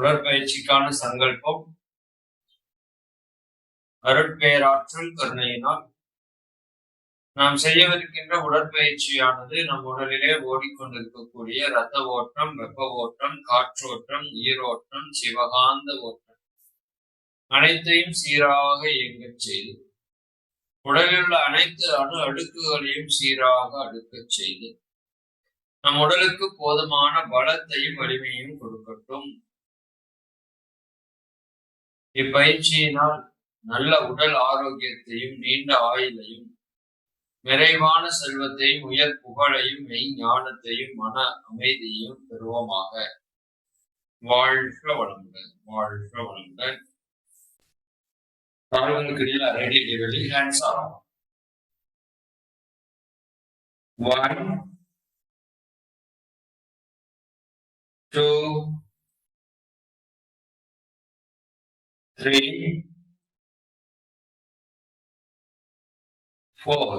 உடற்பயிற்சிக்கான சங்கல்பம். அருட்பேராற்றல் கருணையினால் நாம் செய்யவிருக்கின்ற உடற்பயிற்சியானது நம் உடலிலே ஓடிக்கொண்டிருக்கக்கூடிய இரத்த ஓட்டம், வெப்ப ஓட்டம், காற்றோட்டம், உயிரோட்டம், சிவகாந்த ஓட்டம் அனைத்தையும் சீராக இயங்கச் செய்து உடலில் உள்ள அனைத்து அணு அடுக்குகளையும் சீராக அடுக்கச் செய்து நம் உடலுக்கு போதுமான பலத்தையும் வலிமையும் கொடுக்கட்டும். இப்பயிற்சியினால் நல்ல உடல் ஆரோக்கியத்தையும் நீண்ட ஆயுளையும் நிறைவான செல்வத்தையும் உயர் புகழையும் மெய் ஞானத்தையும் மன அமைதியையும் பெறுவோமாக. வாழ்க வளமுடன், வாழ்க வளமுடன். கால்களுக்கு இடையில் ரெடி இடைவெளி. ஹேண்ட்ஸ் ஆகும். 1 2 3 4.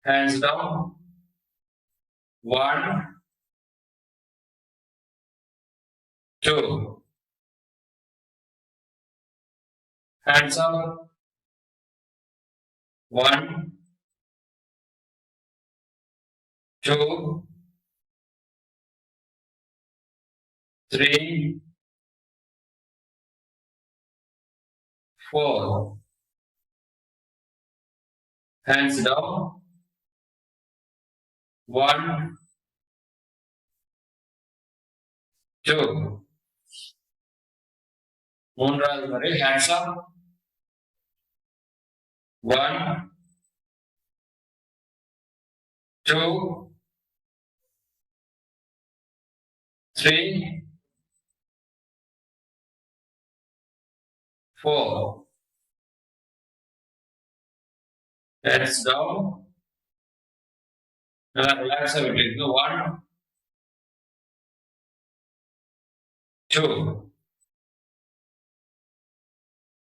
Hands down. 1 2. Hands up. 1 2 3 4. Hands down. 1 2. மூன்றாவது முறை. Hands up. 1 2 3 4. Hands down. நல்லா ரிலாக்ஸா விட்டுருக்கு. 1 2.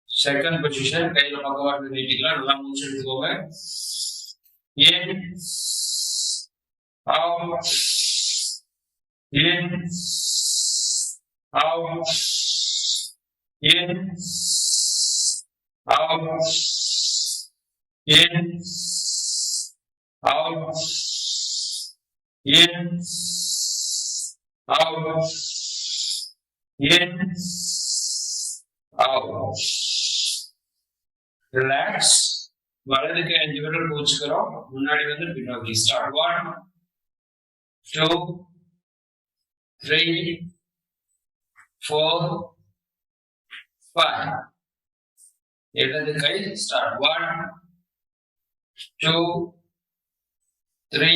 Second position. கையில பக்கவாட்டு நீட்டிக்கலாம். நல்லா மூச்சு எடுத்துக்கோங்க. in out in out in out in out in out in out. Relax. வலதுக்கு 5 விரல் பூச்சுக்கிறோம். முன்னாடி வந்து பின்னோக்கி. ஸ்டார்ட். 1 2 3 4 5. இடது கை. ஸ்டார்ட். 1 2 3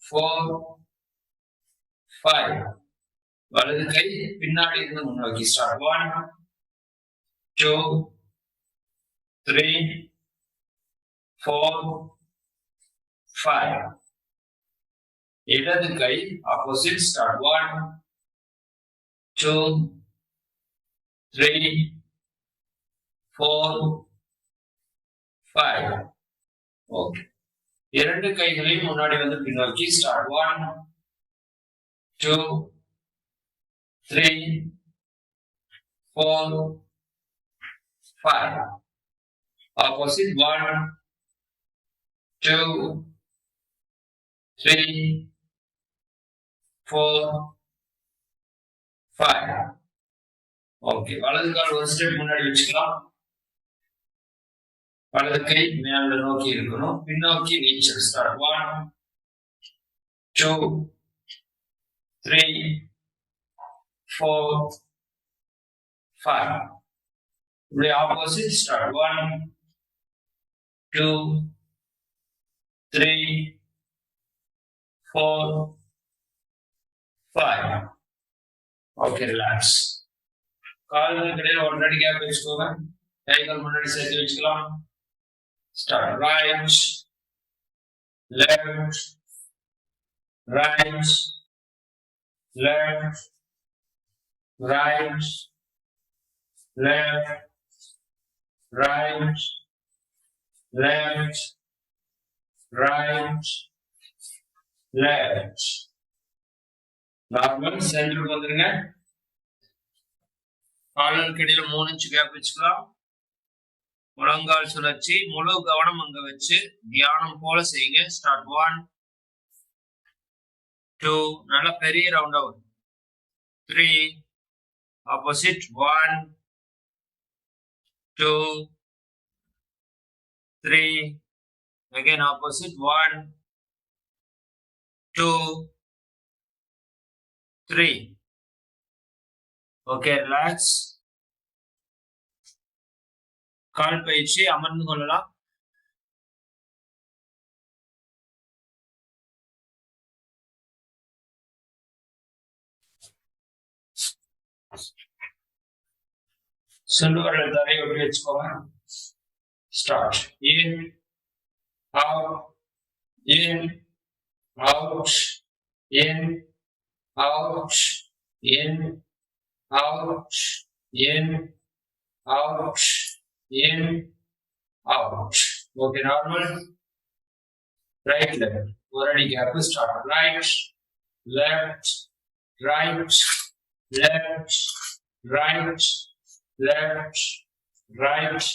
4 5. வலது கை பின்னாடி இருந்து முன்னோக்கி. ஸ்டார்ட். 1 2 3 4 5. இடது கை ஆப்போசிட். ஸ்டார்ட். 1 2 3 4 5. ஓகே. இரண்டு கைகளையும் முன்னாடி வந்து பின்னோக்கி. ஸ்டார்ட். 1 2 3 4 5. Opposite. 1 2 3 4 5. ஓகே. வலது கால் ஒரு ஸ்டெப் முன்னாடி வச்சுக்கலாம். வலது கை மேல நோக்கி இருக்கணும். பின்னோக்கி நீச்சல். ஸ்டார்ட். 1 2 3 4 5. இப்படி ஆப்போசிட். ஸ்டார்ட். 1 2 3 4 5. ஓகே. ரிலாக்ஸ். கால்களுக்கு இடையில ஒன்றரை கேப் வச்சுக்கோங்க. கைகள் முன்னாடி சேர்த்து வச்சுக்கலாம். Start. Right left right left right left right left right left normal சென்டருக்கு வந்துருங்க. கால்களுக்கு இடையில 3 இன்ச் கேப் வச்சுக்கலாம். முழங்கால் சுழற்சி, முழு கவனம் அங்க வச்சு தியானம் போல செய்யுங்க. ஸ்டார்ட். 1 2 நல்ல பெரிய round out. 3 opposite. 1 2 3 again opposite. 1 2 3. okay, relax. கால் பயிற்சி அமர்ந்து கொள்ளலாம். சொல்லுவர்கள் தரை ஒட்டி வச்சுக்கோங்க. Start. in out in out in out in out in out in out. okay, normal. right left ஒரு அடி gap. Start. right left right left right left right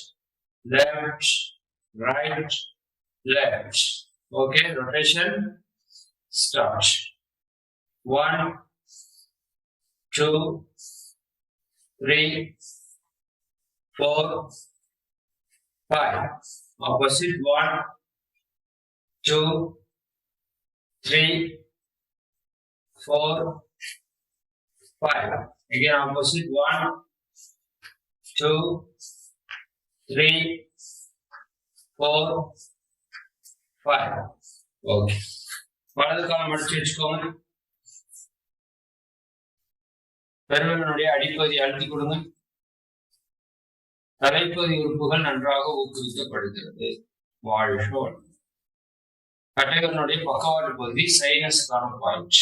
left right left. okay, rotation. start. 1 2 3 4 5. opposite. 1 2 3 4 5. again opposite. 1 2 3 4 5. okay, வலது கால் மடிச்சு வச்சுக்கோங்க. பெருவிரலுடைய அடிப்பகுதி அழுத்தி கொடுங்க. தலைப்பகுதி உறுப்புகள் நன்றாக ஊக்குவிக்கப்படுகிறது. வாழ்க வளம். கட்டைவிரலுடைய பக்கவாட்டு பகுதி சைனஸ்கான பாயிண்ட்.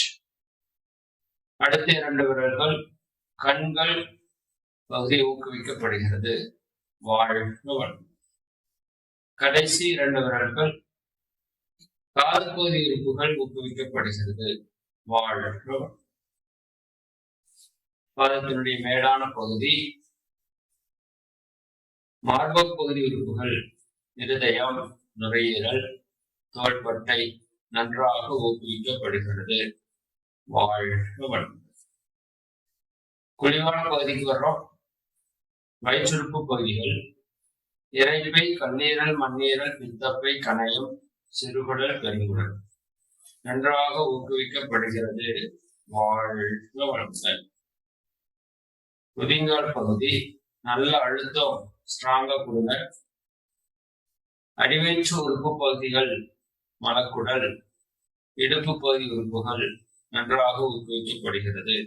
அடுத்த 2 விரல்கள் கண்கள் பகுதி ஊக்குவிக்கப்படுகிறது. வாழ்க வளம். கடைசி 2 விரல்கள் காது பகுதி உறுப்புகள் ஊக்குவிக்கப்படுகிறது. வாழ்க வளம். பாதத்தினுடைய மேடான பகுதி, மார்பக பகுதி உறுப்புகள், இருதயம், நுரையீரல், தோள்பட்டை நன்றாக ஊக்குவிக்கப்படுகிறது. வாழ்க வளம். குழிவான பகுதிக்கு வர்றோம். வயிற்றுறுப்பு பகுதிகள், இரைப்பை, கல்லீரல், மண்ணீரல், பித்தப்பை, கணையம், சிறுகுடல், பெருங்குடல் நன்றாக ஊக்குவிக்கப்படுகிறது. வாழ்க வளமுடன். குதிங்கால் பகுதி நல்ல அழுத்தம் ஸ்ட்ராங்கா கொடுங்க. அடிவயிற்று உறுப்பு பகுதிகள், மலக்குடல், இடுப்பு பகுதி உறுப்புகள் நன்றாக ஊக்குவிக்கப்படுகிறது.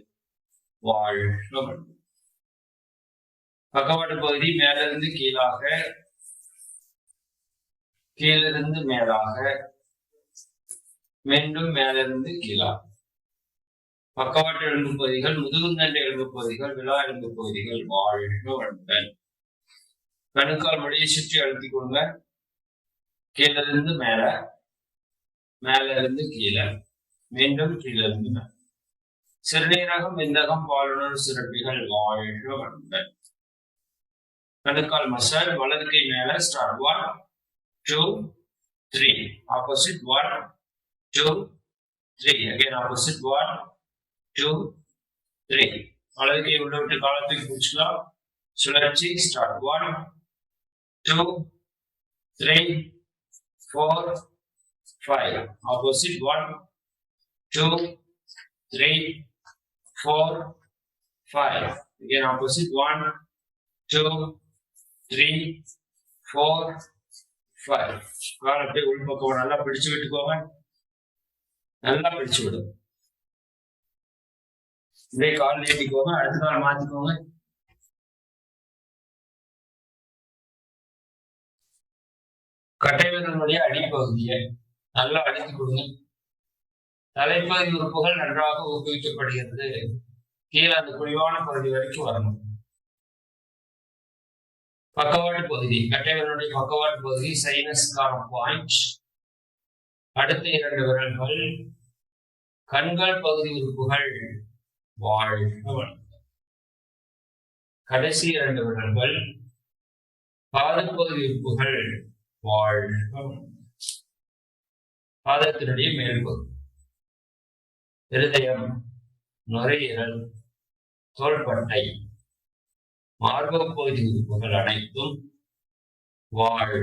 வாழ்க வளமுடன். பக்கவாட்டு பகுதி மேலிருந்து கீழாக, கீழிருந்து மேலாக, மீண்டும் மேலிருந்து கீழாக. பக்கவாட்டு எலும்பு பகுதிகள், முதுகுந்தண்டு எலும்பு பகுதிகள், விழா எலும்பு பகுதிகள். வாழ்க வளமுடன். கணுக்கால் முடியை சுற்றி அழுத்தி கொடுங்க. கீழிருந்து மேல, மேல இருந்து கீழே, மீண்டும் கீழிருந்து மேல. சிறுநீரகம், விந்தகம், பாலுணர்வு சுரப்பிகள். வாழ்க வளமுடன். கணுக்கால் மசாஜ். வலது கை மேல. ஸ்டார்ட். 1 2 3. opposite. 1 2 3. again opposite. 1 2 3. வலது கை உள்ள விட்டு காலத்துக்கு பிடிச்சுக்கலாம். சுழற்சி. ஸ்டார்ட். 1 2 3 4 5. opposite. 1 2 3 4 5. again opposite. 1 2 3 4 5. கால் அப்படியே உள்பக்கம் நல்லா பிடிச்சு விட்டுக்கோங்க. நல்லா பிடிச்சு விடும். இப்படியே கால் நீட்டிக்கோங்க. அடுத்த கால் மாத்திக்கோங்க. கட்டைவிரலுடைய அடிப்பகுதியை நல்லா அடித்து கொடுங்க. தலைப்பகுதி உறுப்புகள் நன்றாக ஊக்குவிக்கப்படுகிறது. கீழே அந்த குழிவான பகுதி வரைக்கும் வரணும். பக்கவாட்டு பகுதி, கட்டைவிரலுடைய பக்கவாட்டு பகுதி சைனஸ்கான பாயிண்ட். அடுத்த 2 விரல்கள் கண்கள் பகுதி உறுப்புகள் வாள். கடைசி 2 விரல்கள் பாத பகுதி உறுப்புகள் வாள். பாதத்தினுடைய மேல்பகுதி இருதயம், நுரையீரல், தோள்பட்டை, மார்பக பகுதி உறுப்புகள் அனைத்தும் வாள்.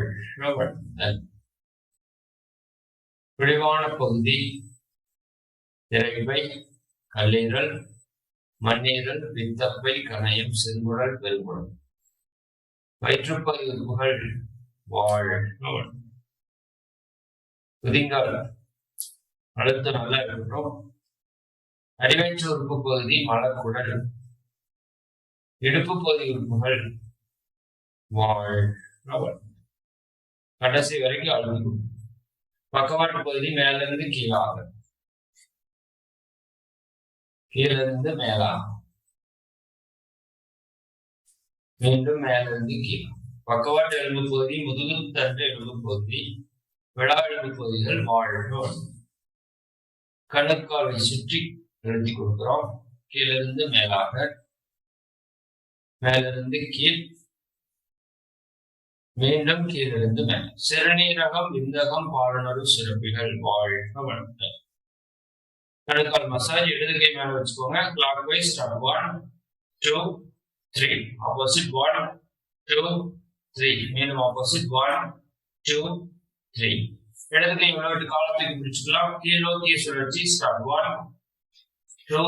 விழிவான பகுதி இறைப்பை, கல்லீரல், மண்ணீரல், பித்தப்பை, கணையம், சிறுகுடல், பெருங்குடல். வயிற்றுப்பகுதி உறுப்புகள் வாள். குதிங்கால் அழுத்தம் நல்லா இருக்கட்டும். அடிவயிற்று உறுப்பு பகுதி மலக்குடல். இடுப்பு பகுதி உறுப்புகள் வாள். கடைசி வரைக்கும் அழுத்தம். பக்கவாட்டு பகுதி மேல இருந்து கீழாக, கீழிருந்து மேலாக, மீண்டும் மேல இருந்து கீழே. பக்கவாட்டு எலும்பு பகுதி, முதுகு தண்டு எலும்பு பகுதி, விழா எலும்பு பகுதிகள் வாள். கணுக்காலை சுற்றி எழுதி கொடுக்கிறோம். கீழிருந்து மேலாக, மேலிருந்து கீழ், மீண்டும் கீழிருந்து மேல. சிறுநீரகம், விந்தகம், பாலுணர்வு சுரப்பிகள் வாள். கணுக்கால் மசாஜ். இடது கை மேல வச்சுக்கோங்க. Clockwise start. 1 2 3. ஆப்போசிட் 1 2 3. மீண்டும் ஆப்போசிட் 1 2 3. இடது கை விட்டு காலத்துக்கு பிடிச்சுக்கலாம். கீழ் நோக்கிய சுழற்சி. ஸ்டார்ட். 1 2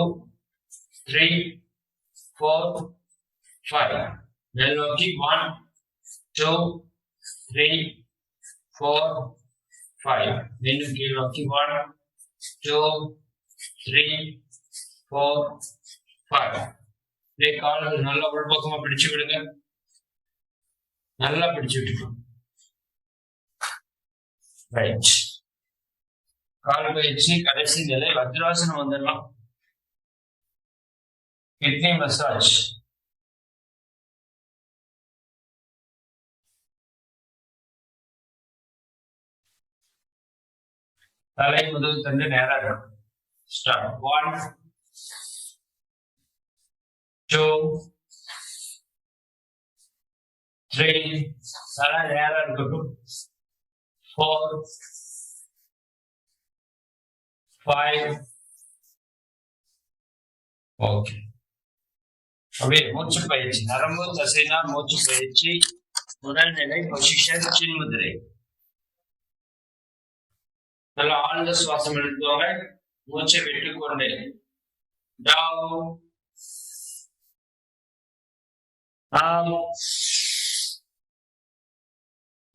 3 4 5. மேல் நோக்கி 1 2 3 4 5. மீண்டும் கீழ் நோக்கி 1 2 3 4 5. கால்கள் நல்லா உள்பக்கமா பிடிச்சு விடுங்க. நல்லா பிடிச்சு விட்டுக்கணும். ரைட். கால் பயிற்சி கடைசி நிலை வஜ்ராசனம் வந்துடலாம். Kidney massage. தலை முதுகு தண்டு நேரா இருக்கும். ஸ்டார்ட். 1 2 3. தலை நேரா இருக்கட்டும். 4 5. ஓகே. அப்படியே மூச்சு பயிற்சி. நரம்பு தசைனார் மூச்சு பயிற்சி. முதல் நிலை பொசிஷன் சின்முதிரை. நல்ல ஆழ்ந்த சுவாசம் எடுத்துவாங்க. மூச்சை விட்டுக்கொண்டே down up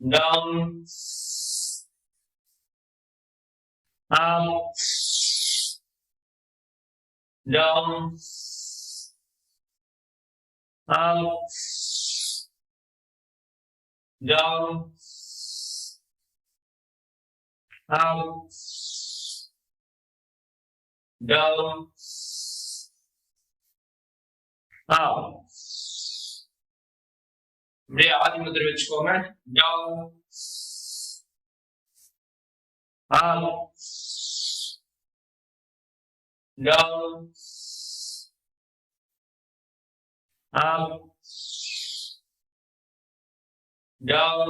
down up down up down up down up. இப்படியே ஆதி முத்திரை வச்சுக்கோங்க. down up down up down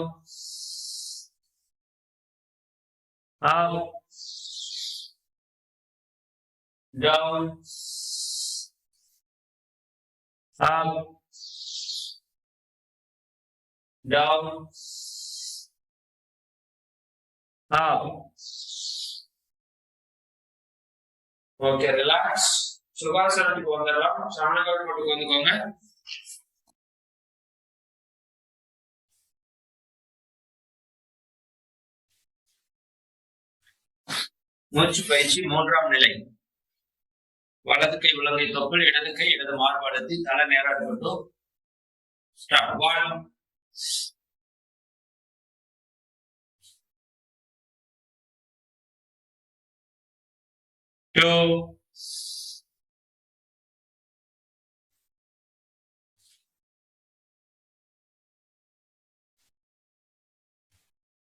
up down up down up. Okay, relax. சுகாசனத்துக்கு வந்துடலாம். சமணக்கால் போட்டுக்கு வந்துக்கோங்க. மூச்சு பயிற்சி 3ஆம் நிலை. வலது கை உள்ளங்கை தொப்புள், இடது கை இடது மார்படுத்தி தலை நேரா இருக்கட்டும். ஸ்டார்ட். 1 2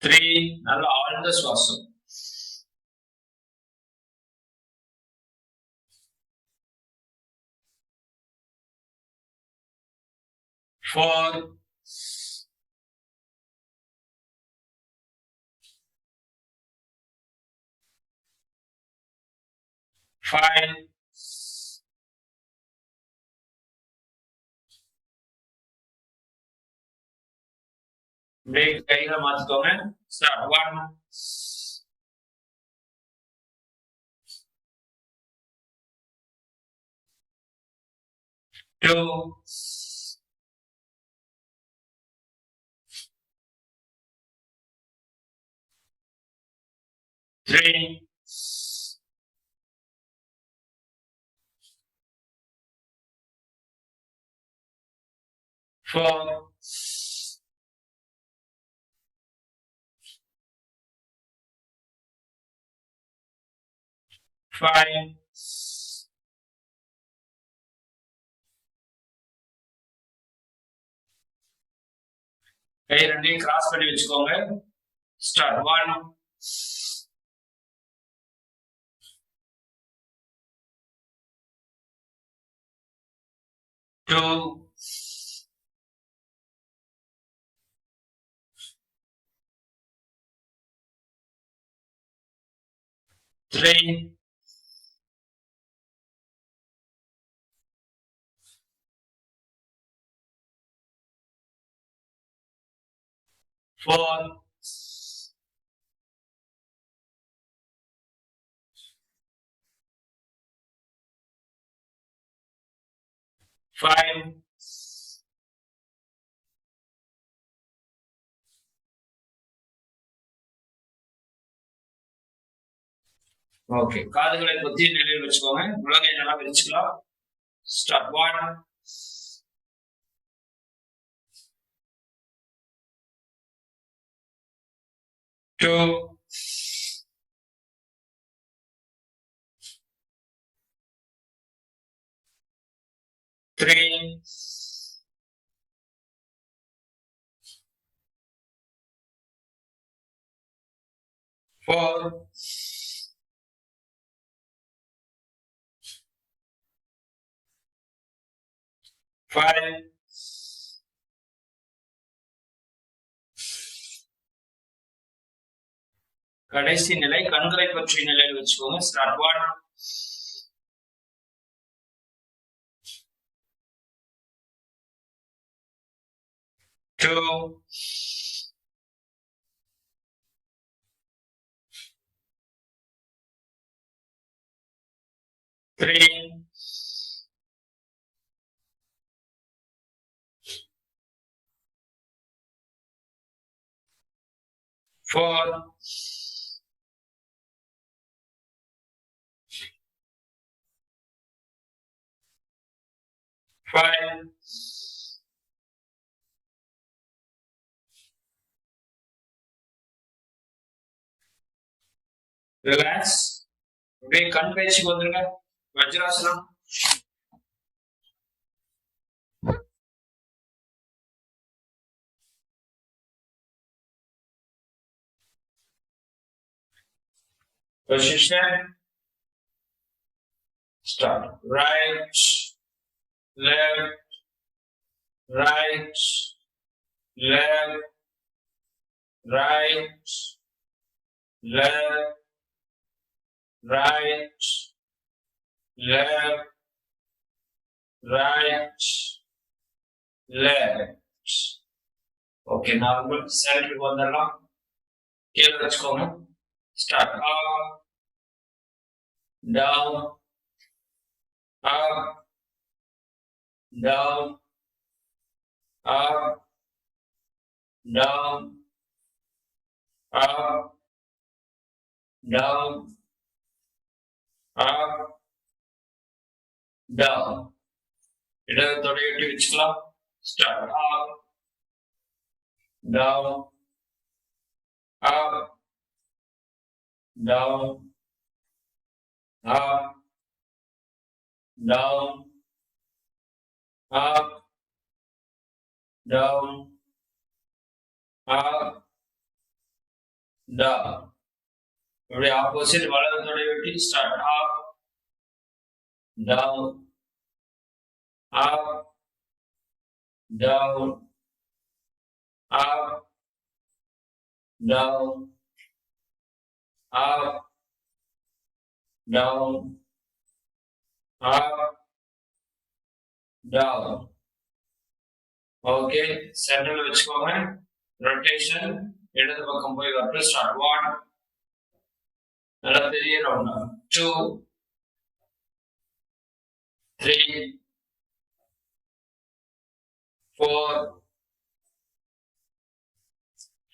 3. நல்ல ஆழ்ந்த சுவாசம். 4 5 break கையில மாத்திக்கோங்க. ஸ்டார்ட் 1 2 3 4 5 கை ரெண்டையும் கிராஸ் பண்ணி வச்சுக்கோங்க. ஸ்டார்ட் 1 2 3 4 5 ஓகே, காதுகளை பொத்திய நிலையில் வச்சுக்கோங்க. முழங்கை நல்லா விரிச்சுக்கலாம். ஸ்டார்ட் 1 2 3 4 5 கடைசி நிலை கண்களை பற்றிய நிலையில் வச்சுக்கோங்க. Start 1 2 3 4 5 relax. அப்படியே கண் பயிற்சிக்கு வந்துருங்க. வஜ்ராசனம். Position. Start. Right, left, right, left, right, left, right, left, right, left. Okay, normal center வந்துடலாம். கீழே வச்சுக்கோங்க. Start. Up, down, up, down, up, down, up, down, up, down. இடத்தோட எட்டி வச்சுக்கலாம். Start. Up, down, up, down, up, down, up, down, up, down. இப்படி opposite வலதோட வெட்டி. Start. அப், down, அப், down, up, down, up, down, up, down. Okay, center வச்சுக்கோங்க. rotation இடது பக்கம் போய் வரட்டும். start 1 நல்ல பெரிய ரவுண்டா 2 3 4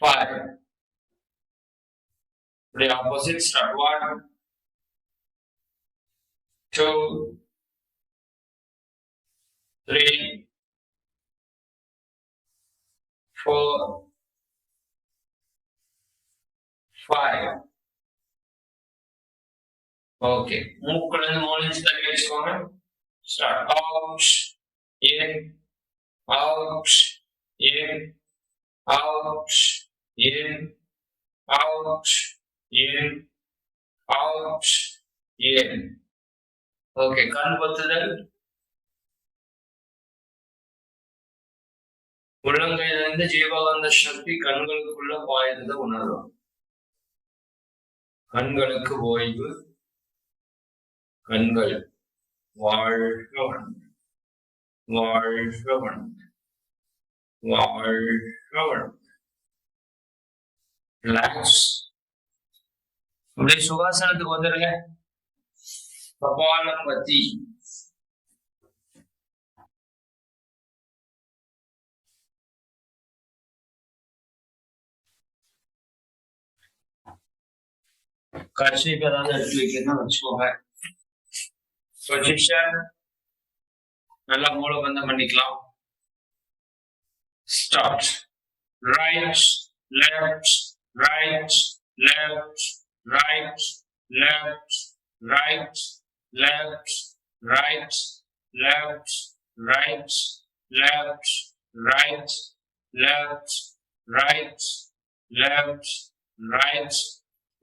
5 இப்படி opposite start 1 2 3 4 5 okay மூக்குல இருந்து 3 இன்ச் தள்ளி வச்சுக்கோங்க. start out in out in out in out in out in okay கண் பொத்துதல் உள்ளங்கையிலிருந்து ஜீவகாந்த சக்தி கண்களுக்குள்ள பாய்ந்ததை உணரும். கண்களுக்கு ஓய்வு. கண்கள் வாழ்க வளமுடன், வாழ்க வளமுடன், வாழ்க வளமுடன். ரிலாக்ஸ். அப்படியே சுகாசனத்துக்கு வந்துருங்க. கபாலபதி. கர்ஷிப் ஏதாவது எடுத்து வைக்கணும்னு வச்சுக்கோங்க. பொசிஷன் நல்லா மூலபந்தம் பண்ணிக்கலாம். Start. Right left right left right left right left right left right left right left right left right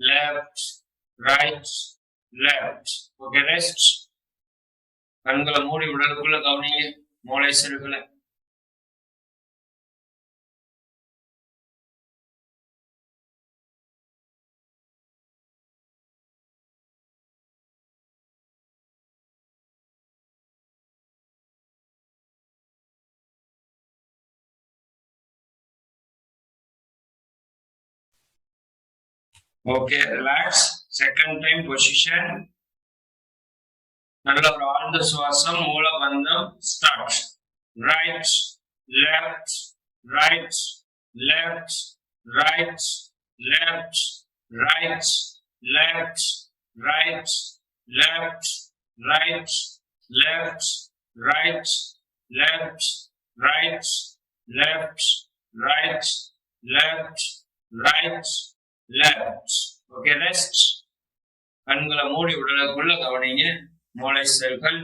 left right left okay rest கண்களை மூடி உடலுக்குள்ள கவனிங்க. மூளை செல்களை okay relax. second time position நல்ல ஒரு ஆழ்ந்த சுவாசம். மூலபந்தம். start. right left right left right left right left right left right left right left right left right left right left okay rest. கண்களை மூடி உடலுக்குள்ள கவனிங்க. மூளை செல்கள்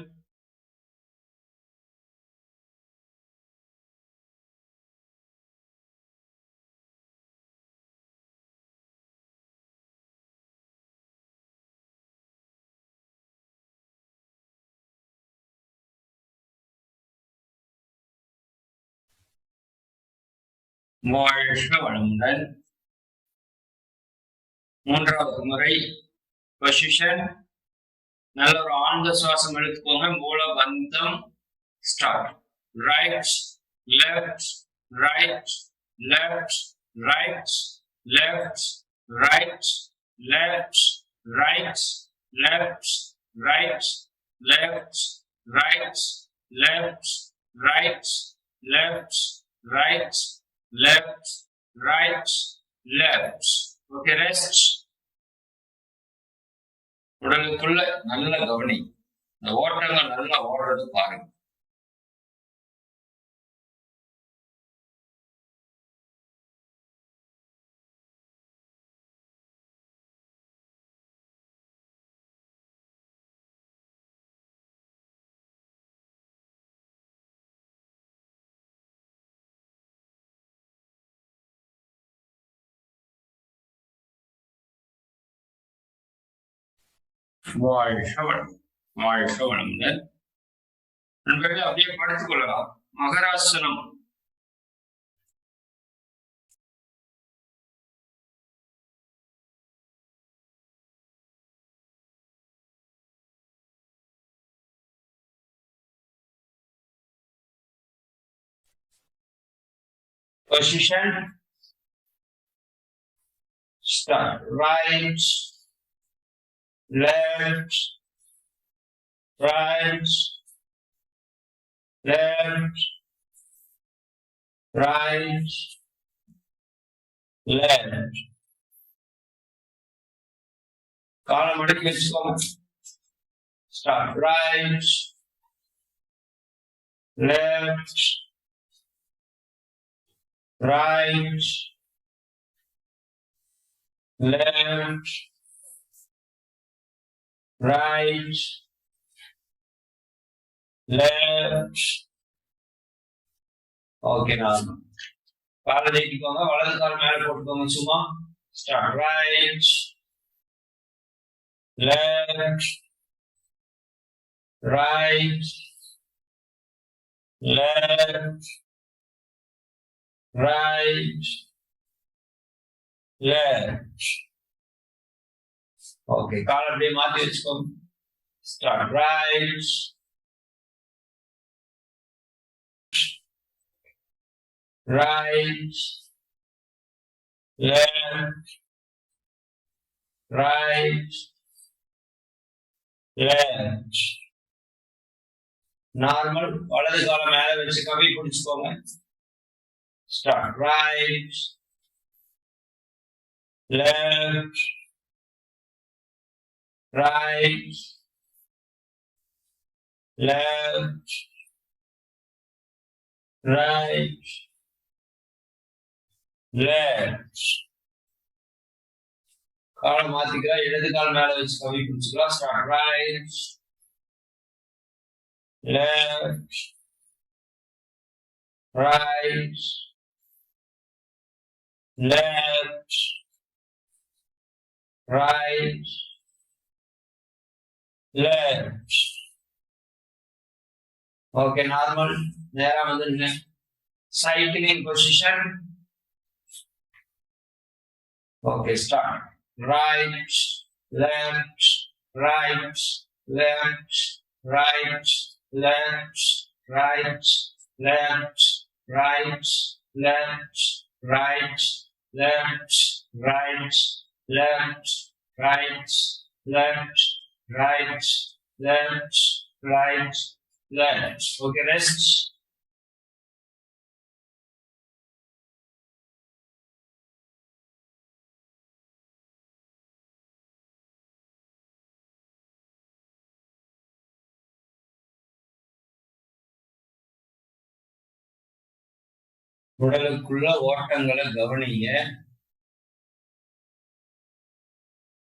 வாழ்க வளமுடன். மூன்றாவது முறை பொசிஷன் நல்ல ஒரு ஆழ்ந்த சுவாசம் எடுத்துக்கோங்க. மூலபந்தம். Start. Right left right left right left right left right left right left right left right left right left right left okay rest. உடலுக்குள்ள நல்ல கவனி. இந்த ஓட்டங்கள் நல்லா ஓடுறது பாருங்க. வாழ்க வளம், வாழ்க வளமுடன். நண்பர்களே அப்படியே படுத்துக் கொள்ளலாம். மகராசனம் Position. Start. Right. Left. Right. Left. Right. Left. காலை மடக்கி வச்சுக்கோங்க. Start. Right. Left. Right. Left. Right. Left. Okay, now. காலை நீட்டிக்கோங்க. வலது கால் மேல போட்டுக்கோங்க சும்மா. Start. Right. Left. Right. Left. Right. Left. Okay, கால் அப்படியே மாத்தி வச்சுக்கோங்க. Start. Right. Right. Left. Right. Left. Normal. வலது காலை மேல வச்சு கவி பிடிச்சுக்கோங்க. Start. Right. Left. Right. Left. Right. Left. காலை மாத்திக்கலாம். இடது கால் மேல வச்சு கவி பிடிச்சுக்கலாம். Start. Right. Left. Right. Left. Right. Left. Okay, normal. நேரா வந்துருங்க. Cycling position. Okay, start. Right. Left. Right. Left. Right. Left. Right. Left. Right. Left. Right. Left. Right. Left. Right. Left. Right. Left. Right. Left. Okay, rest. உடலுக்குள்ள ஓட்டங்களை கவனிங்க.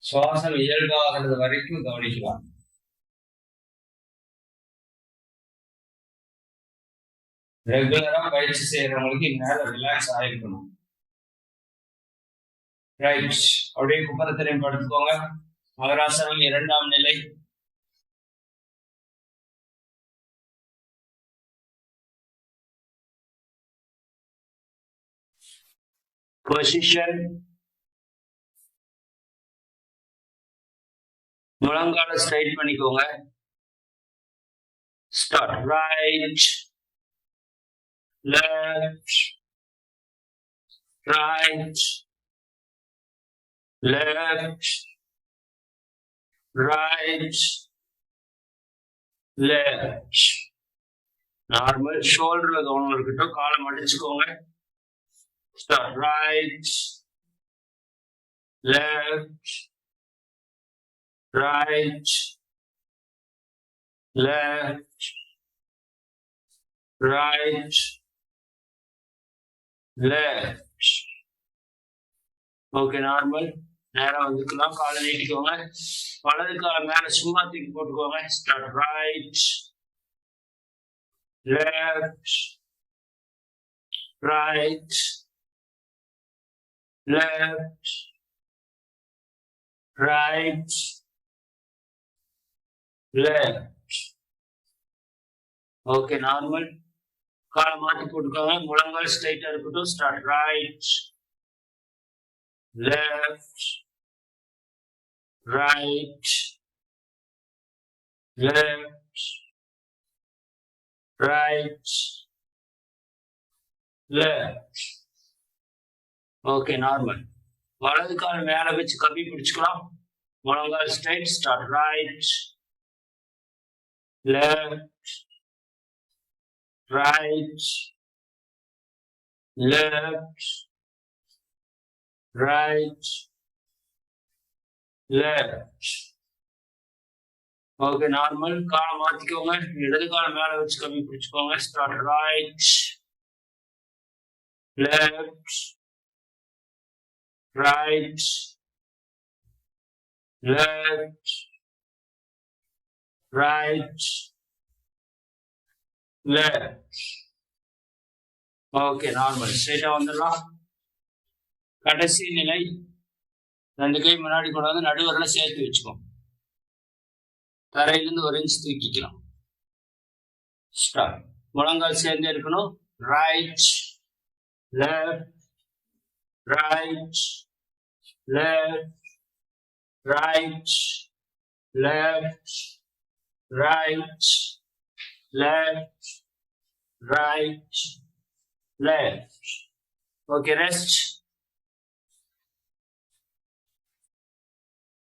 சுவாசம் இயல்பாகிறது வரைக்கும் கவனிக்கலாம். ரெகுலரா பயிற்சி செய்யறவங்களுக்கு இந்நேரம் ரிலாக்ஸ் ஆயிருக்கணும். ரைட். அப்படியே குப்பரத்திலையும் படுத்துக்கோங்க. மகராசனம் 2ஆம் நிலை. பொசிஷன். முழங்கால ஸ்ட்ரைட் பண்ணிக்கோங்க. Start. Right. Left. Right. Left. Right. Left. Normal. ஷோல்டர்ல கவனம் இருக்கட்டும். காலை மடிச்சுக்கோங்க. Start. Right. Left. Right. Left. Right. Left. Okay, normal. நேரா வந்துக்கலாம். காலை நீட்டிக்கோங்க. வலது காலை மேல சும்மா தூக்கி போட்டுக்கோங்க. Start. Right. Left. Right. Left. Right. Left. Okay, normal. காலை மாத்தி போட்டுக்கோங்க. முழங்கால் ஸ்ட்ரைட்டா இருக்கட்டும். Start. Right. Left. Right. Left. Right. Left. Okay, normal. வலது கால் மேல வச்சு கம்பி பிடிச்சுக்கலாம். முழங்கால் straight. Start. Right, left, right, left, right, left. Okay, normal. காலை மாத்திக்கோங்க. இடது கால் மேல வச்சு கம்பி பிடிச்சுக்கோங்க. Start. Right, left, right, left, right, left. Okay, normal. ஸ்ட்ரைட்டா வந்துடலாம். கடைசி நிலை. 2 கை முன்னாடி கொண்டு வந்து நடுவரில் சேர்த்து வச்சுக்கோம். தரையிலிருந்து 1 இன்ச் தூக்கிக்கலாம். ஸ்டார்ட். முழங்கால் சேர்ந்தே இருக்கணும். Right, left, right, left, right, left, right, left, right, left. Okay, rest.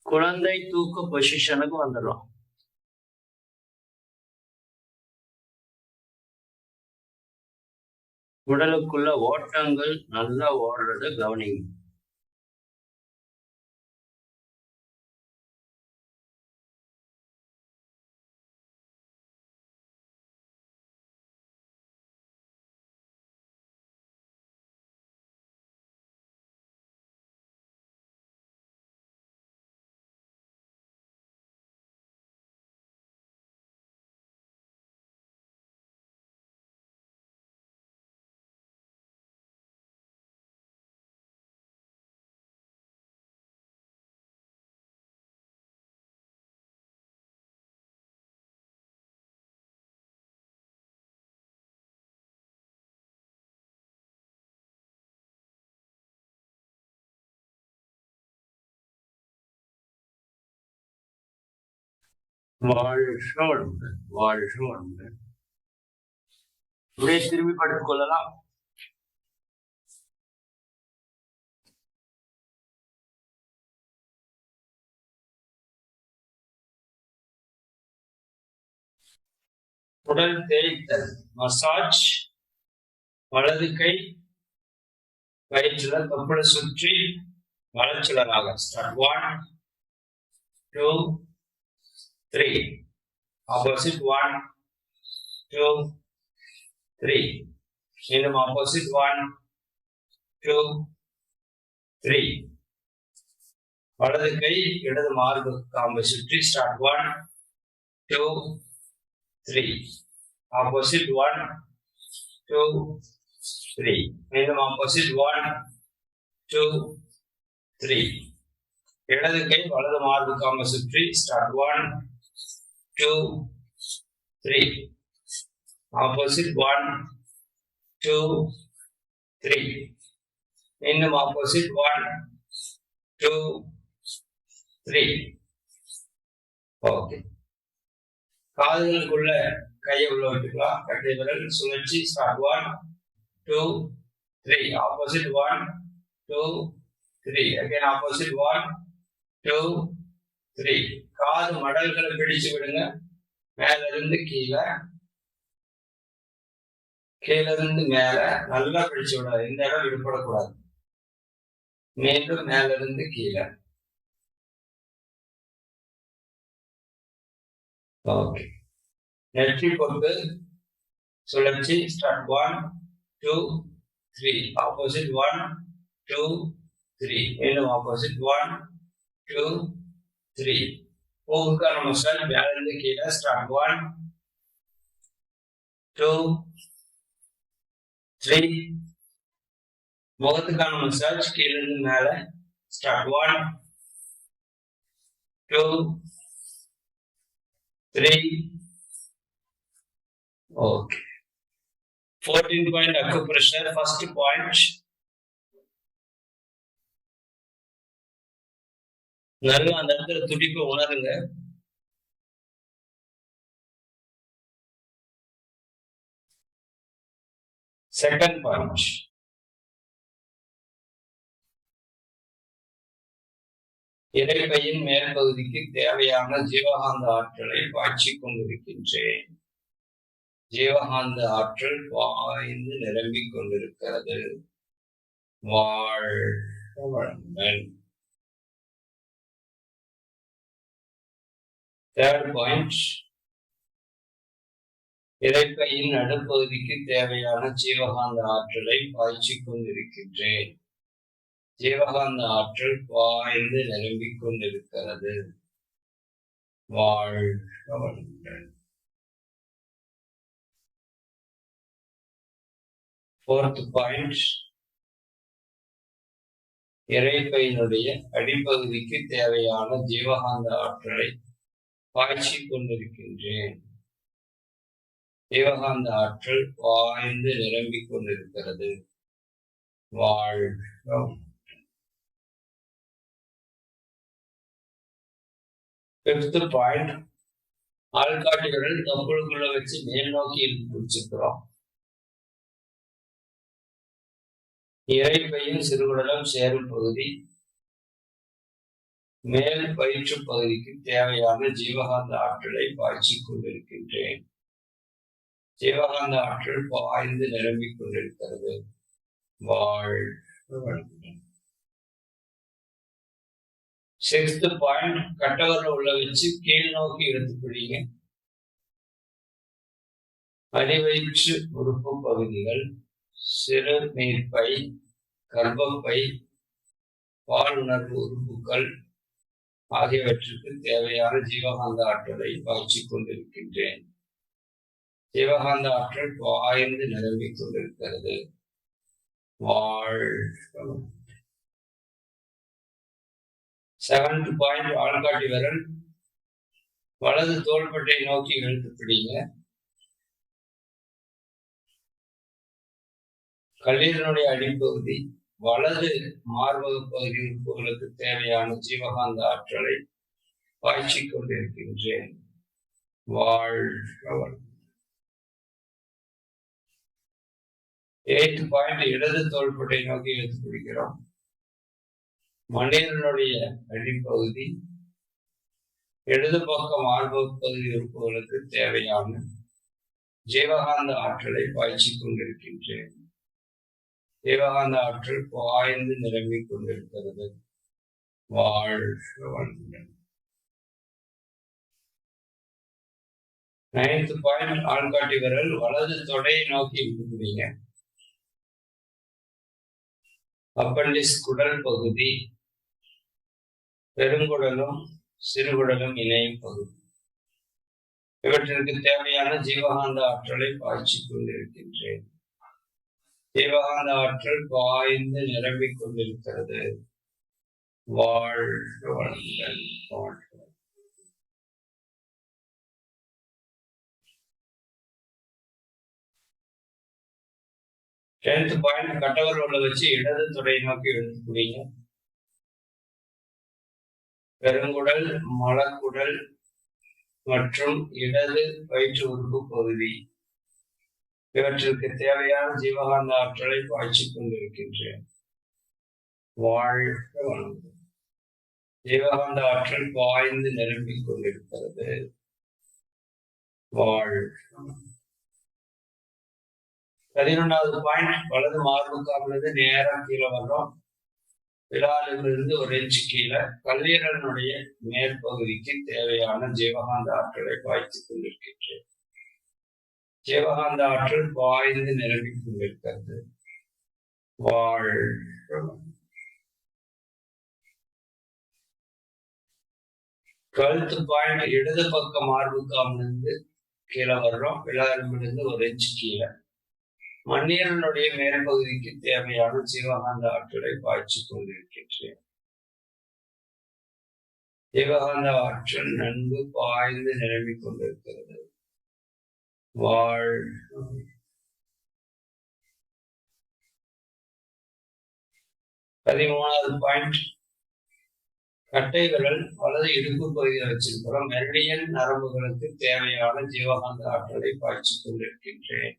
குழந்தை தூக்க பொசிஷனுக்கு வந்துடும். உடலுக்குள்ள ஓட்டங்கள் நல்லா ஓடுறத கவனிங்க. அப்படியே திரும்பி படுத்துக் கொள்ளலாம். உடல் தேய்த்தல் மசாஜ். வலது கை வயிற்றுல தொப்புள சுற்றி வளச்சுழலாக. ஸ்டார்ட். 1, 2, 3. ஆப்போசிட். 1, 2, 3. மீண்டும் ஆப்போசிட். 1, 2, 3. வலது கை இடது மார்பு காம்பை சுற்றி. ஸ்டார்ட். 1, 2, 3. ஆப்போசிட். 1, 2, 3. மீண்டும் ஆப்போசிட். 1, 2, 3. இடது கை வலது மார்பு காம்பை சுற்றி. ஸ்டார்ட். 1, 2, 3. ஆப்போசிட். 1, 2, 3. மீண்டும் ஆப்போசிட். 1, 2, 3. ஓகே. காதுகளுக்குள்ள கையை உள்ள விட்டுக்கலாம். கட்டை விரல் சுழற்சி. ஸ்டார்ட். 1, 2, 3. ஆப்போசிட். 1, 2, 3. Again opposite. 1, 2, 3. காது மடல்களை பிடிச்சு விடுங்க. மேல இருந்து கீழே, கீழ இருந்து மேல நல்லா பிடிச்சு விடாது. இந்த இடம் விடுபடக்கூடாது. மீண்டும் மேல இருந்து கீழே. ஓகே. நெற்றி பொட்டு சுழற்சி. ஸ்டார்ட். 1, 2, 3. ஆப்போசிட். 1, 2, 3. மீண்டும் ஆப்போசிட். 1, 2, 3. பூவுக்கான மசாஜ் மேல இருந்து கீழே. ஸ்டார்ட். 1, 2, 3. முகத்துக்கான மசாஜ் கீழ இருந்து மேல. Start. 1, 2, 3. Okay. 14 point acupressure. First point. நல்லா அந்த இடத்துல துடிப்பை உணருங்க. Second point. இறைப்பையின் மேல் பகுதிக்கு தேவையான ஜீவகாந்த ஆற்றலை பாய்ச்சிக் கொண்டிருக்கின்றேன். ஜீவகாந்த ஆற்றல் பாய்ந்து நிரம்பிக் கொண்டிருக்கிறது. வாழ்க வளமுடன். Third point, இறைப்பையின் நடுப்பகுதிக்கு தேவையான ஜீவகாந்த ஆற்றலை பாய்ச்சிக் கொண்டிருக்கின்றேன். ஜீவகாந்த ஆற்றல் பாய்ந்து நிரம்பிக் கொண்டிருக்கிறது. வாழ்க வளமுடன். Fourth point, இறைப்பையினுடைய அடிப்பகுதிக்கு தேவையான ஜீவகாந்த ஆற்றலை பாய்ச்சிக் கொண்டிருக்கின்றேன். ஜீவகாந்த ஆற்றல் பாய்ந்து நிரம்பிக் கொண்டிருக்கிறது. வாழ்க. Fifth point, ஆள்காட்டி விரல் தொப்புளுக்குள்ள வச்சு மேல் நோக்கி இழுத்து பிடிச்சிருக்கிறோம். இறைப்பையின் சிறுகுடலம் சேரும் பகுதி மேல் வயிற்று பகுதிக்கு தேவையான ஜீவகாந்த ஆற்றலை பாய்ச்சிக் கொண்டிருக்கின்றேன். ஜீவகாந்த ஆற்றல் பாய்ந்து நிரம்பிக் கொண்டிருக்கிறது. வாழ்க வளமுடன். Sixth point, கட்டவரல் உள்ள வச்சு கீழ் நோக்கி எடுத்து பிடிங்க. அடிவயிற்று உறுப்பு பகுதிகள், சிறு நீர்ப்பை, கர்ப்பப்பை, பாலுணர்வு உறுப்புகள் ஆகியவற்றுக்கு தேவையான ஜீவகாந்த ஆற்றலை பாய்ச்சிக் கொண்டிருக்கின்றேன். ஜீவகாந்த ஆற்றல் பாய்ந்து நிரம்பிக் கொண்டிருக்கிறது. வாழ்க. Seventh point, ஆள்காட்டி விரல் வலது தோள்பட்டை நோக்கி இழுத்து பிடிங்க. கல்லீரலுடைய அடிப்பகுதி, வலது மார்பக பகுதி உறுப்புகளுக்கு தேவையான ஜீவகாந்த ஆற்றலை பாய்ச்சிக் கொண்டிருக்கின்றேன். வாழ்க வளமுடன். Eighth point, இடது தோள்பட்டை நோக்கி இழுத்து பிடிக்கிறோம். மனிதனுடைய அடிப்பகுதி, இடது பக்க மார்பக பகுதி உறுப்புகளுக்கு தேவையான ஜீவகாந்த ஆற்றலை பாய்ச்சிக் கொண்டிருக்கின்றேன். ஜீவகாந்த ஆற்றல் பாய்ந்து நிரம்பிக் கொண்டிருக்கிறது. வாழ்க வளமுடன். Ninth point, ஆள்காட்டி விரல் வலது தொடையை நோக்கி இழுத்துக்கிறீங்க. அப்பண்டிஸ் குடல் பகுதி, பெருங்குடலும் சிறுகுடலும் இணையும் பகுதி, இவற்றிற்கு தேவையான ஜீவகாந்த ஆற்றலை பாய்ச்சிக் கொண்டிருக்கின்றேன். ஜீவகாந்த ஆற்றல் பாய்ந்து நிரம்பிக் கொண்டிருக்கிறது. வாழ்க வளமுடன். வாழ்க. Tenth point, கட்டவரல் உள்ள வச்சு இடது தொடை நோக்கி எடுத்து பிடிங்க. பெருங்குடல், மலக்குடல் மற்றும் இடது வயிற்று உறுப்பு பகுதி, இவற்றிற்கு தேவையான ஜீவகாந்த ஆற்றலை பாய்ச்சிக் கொண்டிருக்கின்றேன். வாழ்க வளமுடன். ஜீவகாந்த ஆற்றல் பாய்ந்து நிரம்பிக் கொண்டிருக்கிறது. வாழ்க. 11வது பாயிண்ட், வலது மார்புக்கானது நேரம் கீழே வர்றோம். விழாவிலிருந்து ஒரு இன்ச்சு கீழே கல்லீரலுடைய மேற்பகுதிக்கு தேவையான ஜீவகாந்த ஆற்றலை பாய்ச்சிக் கொண்டிருக்கின்றேன். ஜீவகாந்த ஆற்றல் பாய்ந்து நிரம்பிக் கொண்டிருக்கிறது. வாழ்க. 12th பாயிண்ட், இடது பக்க மார்புக்காமிலிருந்து கீழே வர்றோம். விழாவிலிருந்து ஒரு இன்ச்சு கீழே மண்ணீரனுடைய மேற்பகுதிக்கு தேவையான ஜீவகாந்த ஆற்றலை பாய்ச்சிக் கொண்டிருக்கின்றேன். ஜீவகாந்த ஆற்றல் நன்கு பாய்ந்து நிரம்பிக் கொண்டிருக்கிறது. வாழ்க. 13வது பாயிண்ட், கட்டை விரல் வலது இடுப்பு பகுதியில் வச்சிருக்கிறோம். மெரிடியன் நரம்புகளுக்கு தேவையான ஜீவகாந்த ஆற்றலை பாய்ச்சிக் கொண்டிருக்கின்றேன்.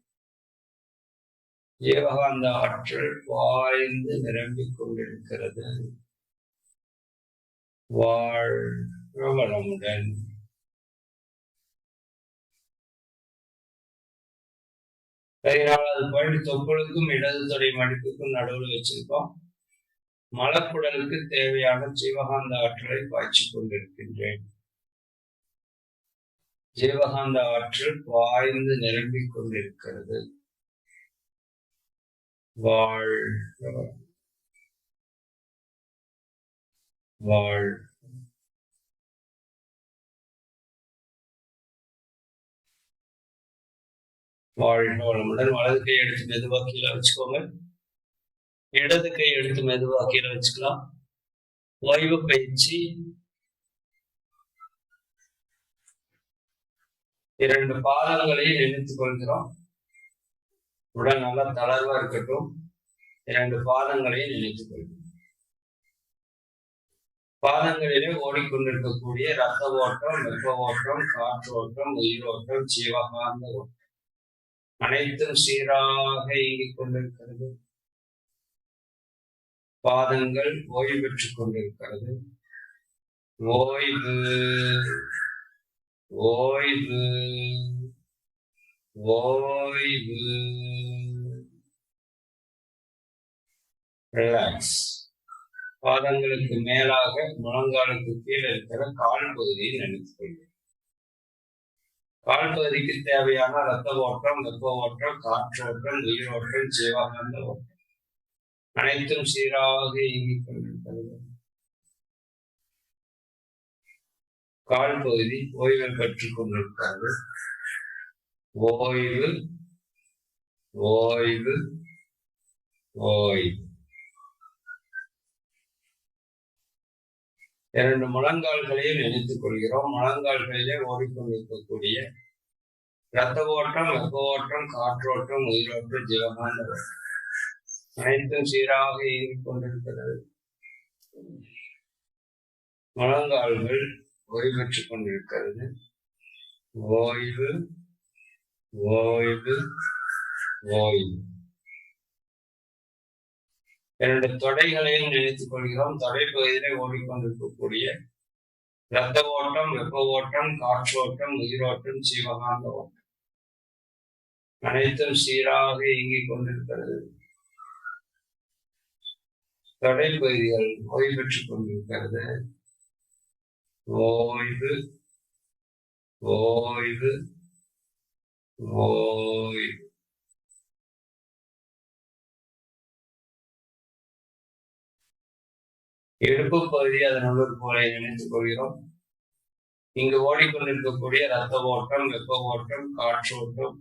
ஜீவகாந்த ஆற்றல் பாய்ந்து நிரம்பிக் கொண்டிருக்கிறது. வாழ்க வளமுடன். பதினாலாவது பாயிண்ட், தொப்புளுக்கும் இடது தொடை மடிப்புக்கும் நடுவில் வச்சிருக்கோம். மலக்குடலுக்கு தேவையான ஜீவகாந்த ஆற்றலை பாய்ச்சிக் கொண்டிருக்கின்றேன். ஜீவகாந்த ஆற்றல் பாய்ந்து நிரம்பிக் கொண்டிருக்கிறது. வாழ்க வாழ்க. வாழ்க வளமுடன். வலது கை எடுத்து மெதுவா கீழே வச்சுக்கோங்க. இடது கை எடுத்து மெதுவா கீழே வச்சுக்கலாம். ஓய்வு பயிற்சி. 2 பாதங்களையும் நினைத்துக் கொள்கிறோம். உடல் நல்லா தளர்வா இருக்கட்டும். 2 பாதங்களையும் நினைத்துக் கொள்கிறோம். பாதங்களிலே ஓடிக்கொண்டிருக்கக்கூடிய ரத்த ஓட்டம், வெப்ப ஓட்டம், காற்று ஓட்டம், உயிரோட்டம், ஜீவகாந்த ஓட்டம் அனைத்தும் சீராக இயங்கிக் கொண்டிருக்கிறது. பாதங்கள் ஓய்வு பெற்றுக் கொண்டிருக்கிறது. ஓய்வு ஓய்வு ஓய்வு. ரிலாக்ஸ். பாதங்களுக்கு மேலாக முழங்காலுக்கு கீழே இருக்கிற கால் பகுதியை நினைத்துக் கொள்ளும். கால் பகுதிக்கு தேவையான ரத்த ஓட்டம், வெப்ப ஓட்டம், காற்றோட்டம், உயிரோட்டம், ஜீவகாந்த ஓட்டம் அனைத்தும் சீராக இயங்கிக் கொண்டிருக்கிறது. கால் பகுதி ஓய்வை பெற்றுக் கொண்டிருக்கிறது. ஓய்வு ஓய்வு ஓய்வு. 2 முழங்கால்களையும் நினைத்துக் கொள்கிறோம். முழங்கால்களிலே ஓடிக்கொண்டிருக்கக்கூடிய ரத்த ஓட்டம், வெப்ப ஓட்டம், காற்றோட்டம், உயிரோட்டம், ஜீவகாந்த ஓட்டம் அனைத்தும் சீராக இயங்கிக் கொண்டிருக்கிறது. முழங்கால்கள் ஓய்வு பெற்றுக் கொண்டிருக்கிறது. ஓய்வு ஓய்வு ஓய்வு. 2 தொடைகளையும் நினைத்துக் கொள்கிறோம். தொடை பகுதியிலே ஓடிக்கொண்டிருக்கக்கூடிய ரத்த ஓட்டம், வெப்ப ஓட்டம், காற்றோட்டம், உயிரோட்டம், ஜீவகாந்த ஓட்டம் அனைத்தும் சீராக இயங்கிக் கொண்டிருக்கிறது. தொடை பகுதிகள் ஓய்வு பெற்றுக் கொண்டிருக்கிறது. ஓய்வு ஓய்வு ஓய்வு. இடுப்பு பகுதி அதன் உள்ளுறுப்புகளை நினைத்துக் கொள்கிறோம். இங்கு ஓடிக்கொண்டிருக்கக்கூடிய ரத்த ஓட்டம், வெப்ப ஓட்டம், காற்றோட்டம்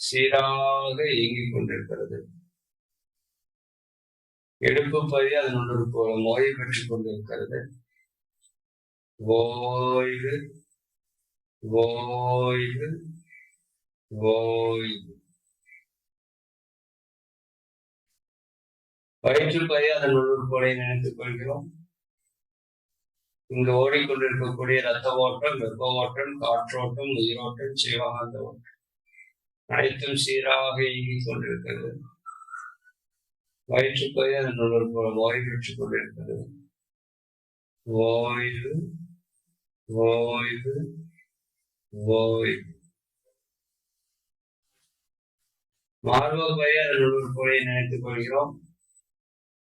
சீராக இயங்கிக் கொண்டிருக்கிறது. இடுப்பு பகுதி அதன் உள்ளுறுப்புகளும் ஓய்வு பெற்றுக் கொண்டிருக்கிறது. ஓய்வு ஓய்வு ஓய்வு. வயிற்று பகுதி அதன் உள்ளுறுப்புகளை நினைத்துக் கொள்கிறோம். இங்கு ஓடிக்கொண்டிருக்கக்கூடிய ரத்த ஓட்டம், வெப்ப ஓட்டம், காற்றோட்டம், உயிரோட்டம், ஜீவகாந்த ஓட்டம் அனைத்தும் சீராக இயங்கிக் கொண்டிருக்கிறது. வயிற்று பகுதி அதன் உள்ளுறுப்புகளும் ஓய்வு பெற்றுக் கொண்டிருக்கிறது. ஓய்வு ஓய்வு ஓய்வு. மார்பக பகுதி அதன் உள்ளுறுப்புகளை நினைத்துக் கொள்கிறோம்.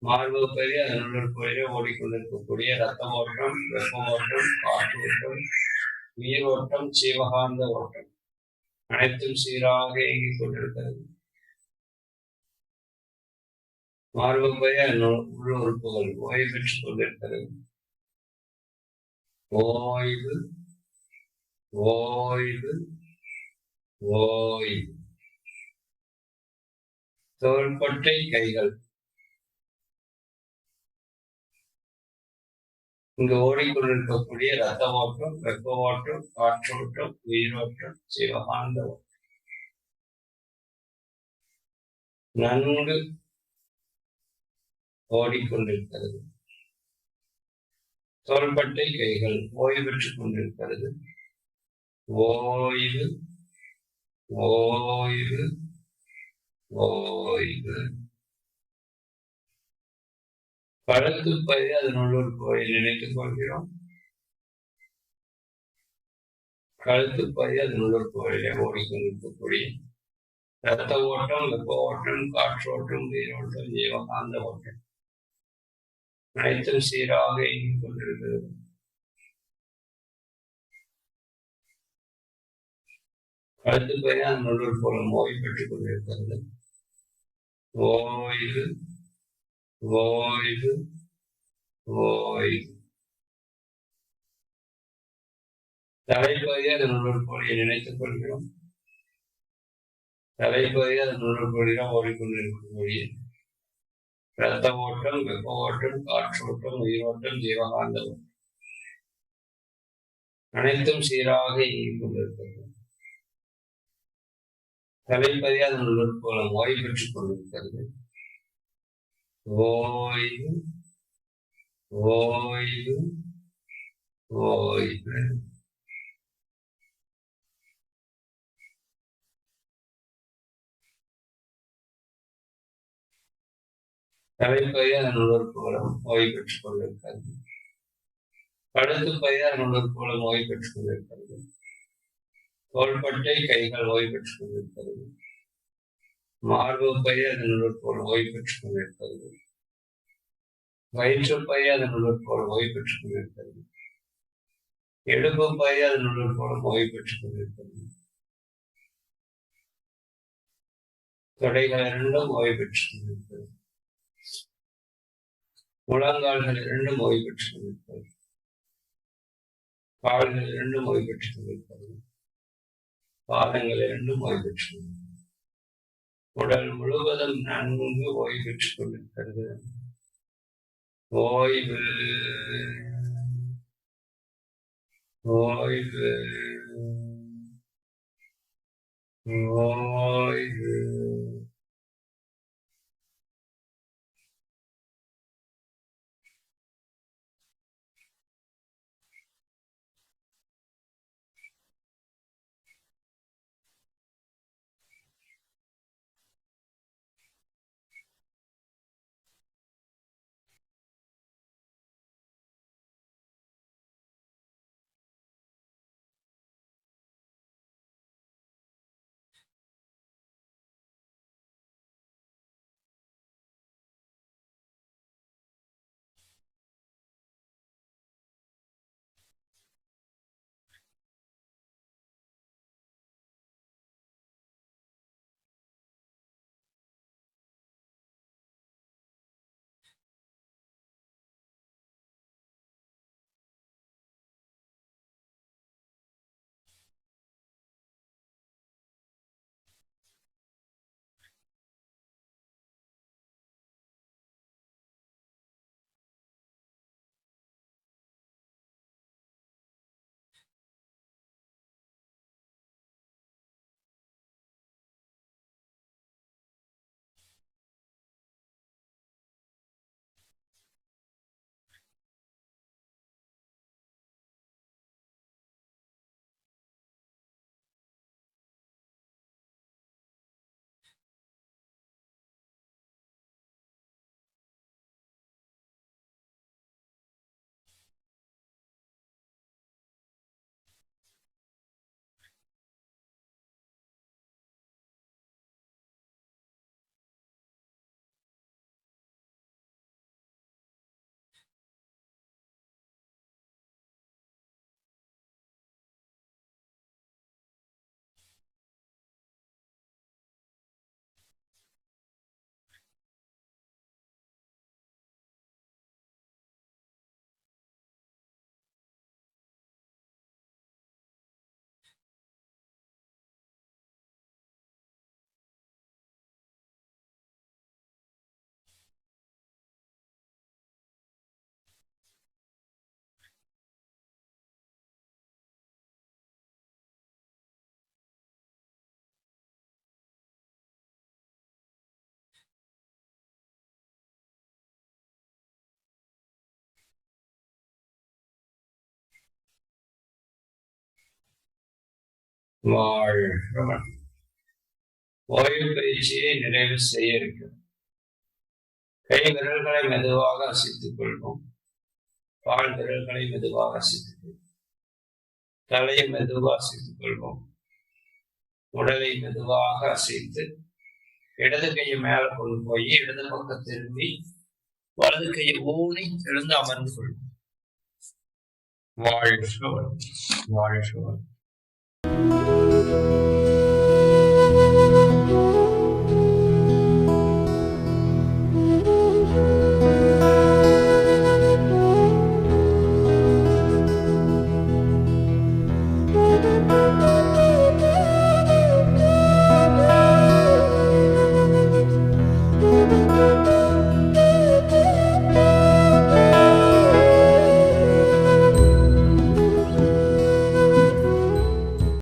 மார்பக பகுதி அதன் உள்ளுறுப்புகளிலே ஓடிக்கொண்டிருக்கக்கூடிய ரத்த ஓட்டம், வெப்ப ஓட்டம், காற்று ஓட்டம், உயிர் ஓட்டம், ஜீவகாந்த ஓட்டம் அனைத்தும் சீராக இயங்கிக் கொண்டிருக்கிறது. மார்பக பகுதி அதன் உள்ளுறுப்புகள் ஓய்வு பெற்றுக் கொண்டிருக்கிறது. ஓய்வு ஓய்வு ஓய்வு. தோள்பட்டை கைகள் இங்கு ஓடிக்கொண்டிருக்கக்கூடிய ரத்த ஓட்டம், வெப்ப ஓட்டம், காற்றோட்டம், உயிரோட்டம், ஜீவகாந்த ஓட்டம் நன்கு ஓடிக்கொண்டிருக்கிறது. தோள்பட்டை கைகள் ஓய்வு பெற்றுக் கொண்டிருக்கிறது. ஓய்வு ஓய்வு ஓய்வு. கழுத்து பகுதி அதனுள் போய் நினைத்துக் கொள்கிறோம். கழுத்து பகுதி அதனுள் போயிலே ஓடிக்கொண்டிருக்கக்கூடிய இரத்த ஓட்டம், வெப்ப ஓட்டம், காற்றோட்டம், உயிரோட்டம், ஜீவகாந்த ஓட்டம் அனைத்தும் சீராக இயங்கிக் கொண்டிருக்கிறது. கழுத்து பகுதி அதனுள் போல ஓய்வு பெற்றுக் கொண்டிருக்கிறது. ஓய்வு, ஓய்வு, ஓய்வு. தலைப்பகுதி அதனுள் போல நினைத்துக் கொள்கிறோம். தலைப்பகுதி அதனுள் போல ஓடிக்கொண்டிருக்கக்கூடிய இரத்த ஓட்டம், வெப்ப ஓட்டம், காற்றோட்டம், உயிரோட்டம், ஜீவகாந்த ஓட்டம் அனைத்தும் சீராக இயங்கிக் கொண்டிருக்கிறது. தலைப்பகுதி அதனுள் போல ஓய்வு பெற்றுக் கொண்டிருக்கிறது. ஓய்வு, ஓய்வு, ஓய்வு. தலைப்பகுதி அதனுள் போல ஓய்வு பெற்றுக் கொண்டிருக்கிறது. கழுத்து பகுதி அதனுள் போல ஓய்வு பெற்றுக் கொண்டிருக்கிறது. தோள்பட்டை, கைகள் ஓய்வு பெற்றுக் கொண்டிருக்கிறது. மார்பு பகுதி அதனுள் போல ஓய்வு பெற்றுக் கொண்டிருக்கிறது. வயிற்று பகுதி அதனுள் போல ஓய்வு பெற்றுக் கொண்டிருக்கிறது. இடுப்பு பகுதி அதனுள் போல ஓய்வு பெற்றுக் கொண்டிருக்கிறது. தொடைகள் இரண்டும் ஓய்வு பெற்றுக் கொண்டிருக்கிறது. முழங்கால்கள் இரண்டும் ஓய்வு பெற்றுக் கொண்டிருக்கிறது. கால்கள் இரண்டும் ஓய்வு பெற்றுக் கொண்டிருக்கிறது. பாதங்கள் இரண்டும் ஓய்வு பெற்றுக் கொண்டிருக்கிறது. உடல் முழுவதும் நன்கு ஓய்வு பெற்றுக் கொண்டிருக்கிறது. ஓய்வு, ஓய்வு, ஓய்வு. வாழ்க. ஓய்வு பயிற்சியை நிறைவு செய்ய இருக்கிறோம். கை விரல்களை மெதுவாக அசைத்துக் கொள்வோம். கால் விரல்களை மெதுவாக அசைத்துக் கொள்வோம். தலையை மெதுவாக அசைத்துக் கொள்வோம். உடலை மெதுவாக அசைத்து இடது கையை மேல கொண்டு போய் இடது பக்கம் திரும்பி வலது கையை ஊனி எழுந்து அமர்ந்து கொள்வோம். வாழ்க வளம். வாழ்க வளம்.